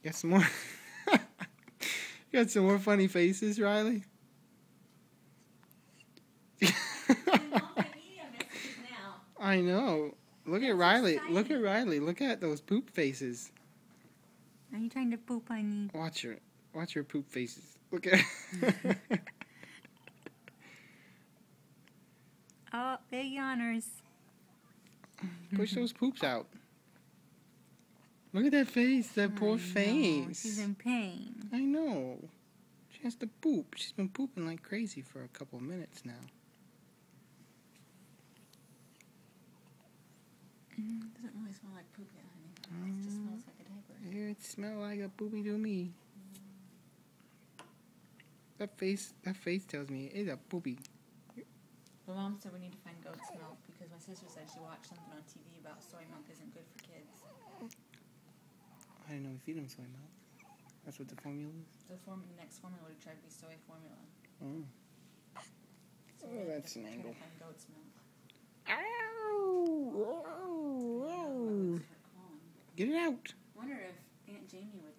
Got some more. Got some more funny faces, Riley. I know. Look at Riley. Look at Riley. Look at those poop faces. Are you trying to poop on me? Watch her. Watch her poop faces. Look at her. Oh, big yawners. Push those poops out. Look at that face. That poor face. She's in pain. I know. She has to poop. She's been pooping like crazy for a couple of minutes now. Doesn't really smell like poop yet, honey. It just smells like a diaper. Yeah, it smells like a poopy to me. That face tells me it's a poopy. My mom said we need to find goat's milk because my sister said she watched something on TV about soy milk isn't good for kids. I didn't know we feed them soy milk. That's what the formula is? The next formula would try to be soy formula. Oh. So Oh, that's an angle. Find goat's milk. Ow! Ow! Ow! Get it out. I wonder if Aunt Jamie would